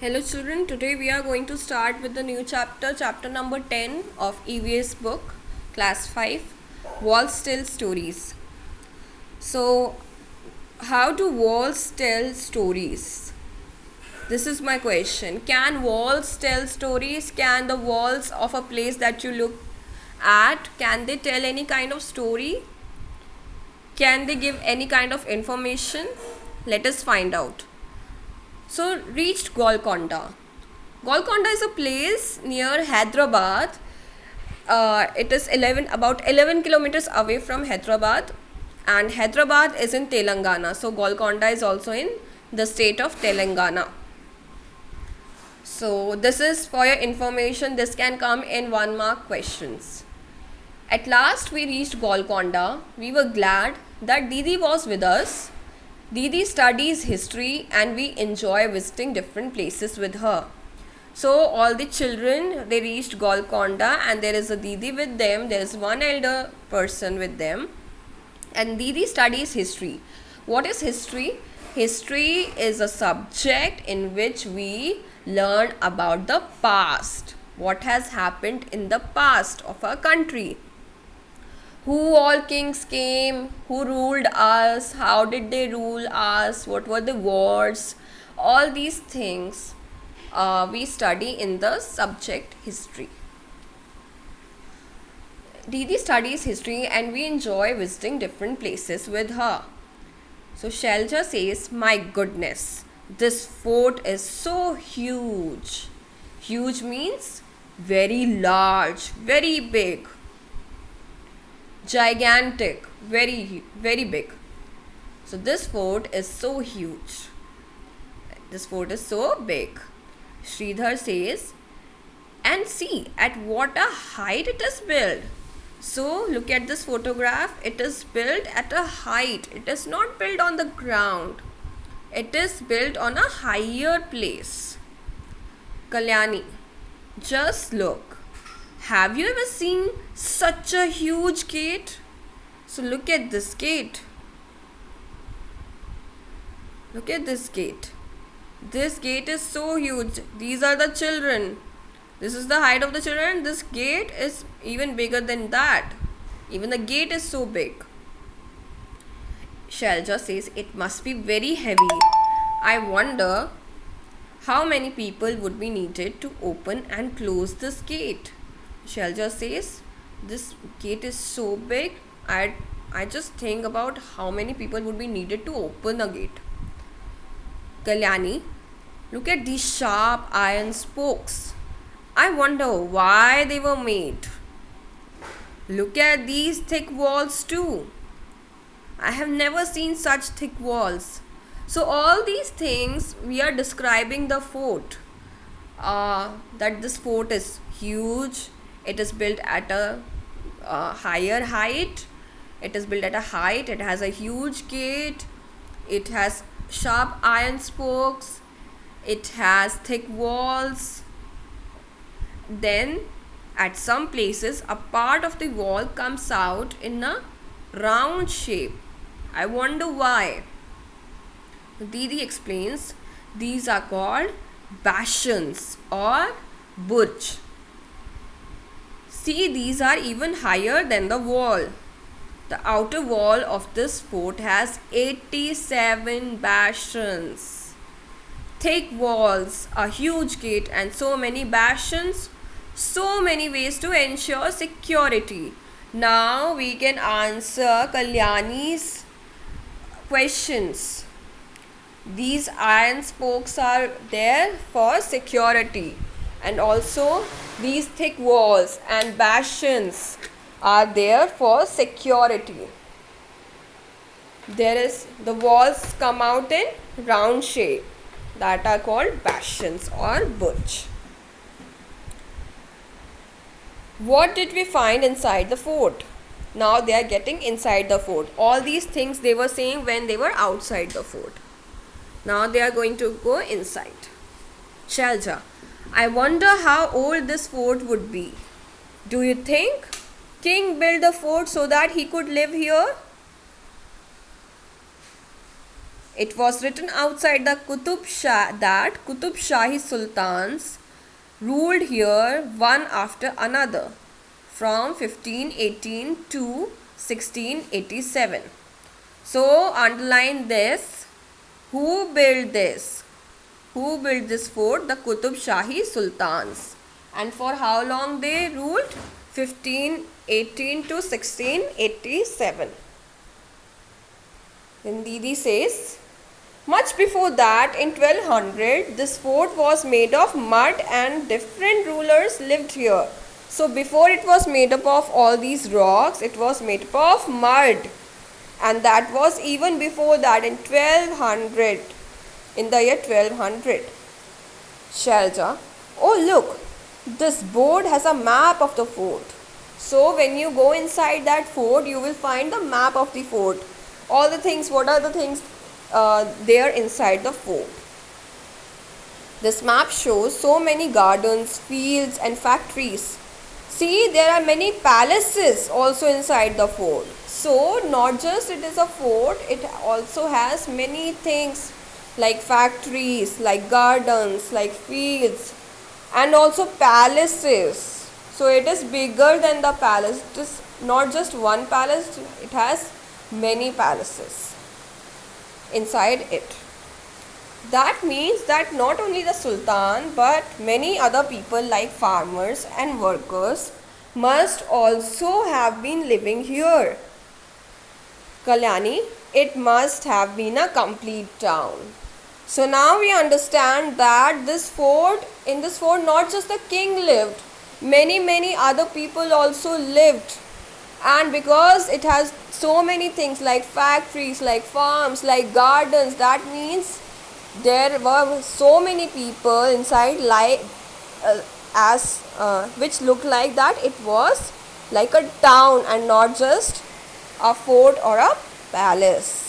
Hello children, today we are going to start with the new chapter number 10 of EVS book, class 5, Walls Tell Stories. So, how do walls tell stories? This is my question. Can walls tell stories? Can the walls of a place that you look at, can they tell any kind of story? Can they give any kind of information? Let us find out. So, reached Golconda. Golconda is a place near Hyderabad. It is about 11 kilometers away from Hyderabad, and Hyderabad is in Telangana. So Golconda is also in the state of Telangana. So this is for your information. This can come in 1 mark questions. At last we reached Golconda. We were glad that Didi was with us. Didi studies history and we enjoy visiting different places with her. So all the children, they reached Golconda and there is a Didi with them. There is one elder person with them, and Didi studies history. What is history? History is a subject in which we learn about the past. What has happened in the past of our country. Who all kings came, who ruled us, how did they rule us, what were the wars, all these things we study in the subject history. Didi studies history and we enjoy visiting different places with her. So Shelja says, my goodness, this fort is so huge. Huge means very large, very big. Gigantic, very big. So this fort is so huge. This fort is so big. Sridhar says, and see at what a height it is built. So look at this photograph. It is built at a height. It is not built on the ground. It is built on a higher place. Kalyani, just look. Have you ever seen such a huge gate? So look at this gate. Look at this gate. This gate is so huge. These are the children. This is the height of the children. This gate is even bigger than that. Even the gate is so big. Shelja says it must be very heavy. I wonder how many people would be needed to open and close this gate. Shelja says this gate is so big. I just think about how many people would be needed to open a gate. Kalyani, look at these sharp iron spokes. I wonder why they were made. Look at these thick walls too. I have never seen such thick walls. So all these things we are describing the fort. That this fort is huge. It is built at a higher height. It is built at a height. It has a huge gate. It has sharp iron spokes. It has thick walls. Then at some places a part of the wall comes out in a round shape. I wonder why. Didi explains these are called bastions or burj. See, these are even higher than the wall. The outer wall of this fort has 87 bastions. Thick walls, a huge gate and so many bastions, so many ways to ensure security. Now we can answer Kalyani's questions. These iron spokes are there for security, and also these thick walls and bastions are there for security. The walls come out in round shape, that are called bastions or burj. What did we find inside the fort? Now they are getting inside the fort. All these things they were saying when they were outside the fort. Now they are going to go inside. Shelja, I wonder how old this fort would be. Do you think King built the fort so that he could live here? It was written outside the Qutub Shah that Qutub Shahi Sultans ruled here one after another from 1518 to 1687. So underline this. Who built this? Who built this fort? The Qutub Shahi Sultans. And for how long they ruled? 1518 to 1687. Then Didi says, much before that, in 1200, this fort was made of mud and different rulers lived here. So before it was made up of all these rocks, it was made up of mud. And that was even before that, in 1200. In the year 1200. Shailja, oh look, this board has a map of the fort. So when you go inside that fort, you will find the map of the fort. All the things, what are the things there inside the fort? This map shows so many gardens, fields and factories. See, there are many palaces also inside the fort. So not just it is a fort, it also has many things like factories, like gardens, like fields, and also palaces. So it is bigger than the palace. It is not just one palace, it has many palaces inside it. That means that not only the Sultan but many other people like farmers and workers must also have been living here. Kalyani, it must have been a complete town. So now we understand that in this fort not just the king lived, many other people also lived. And because it has so many things like factories, like farms, like gardens, that means there were so many people inside which looked like that it was like a town and not just a fort or a palace.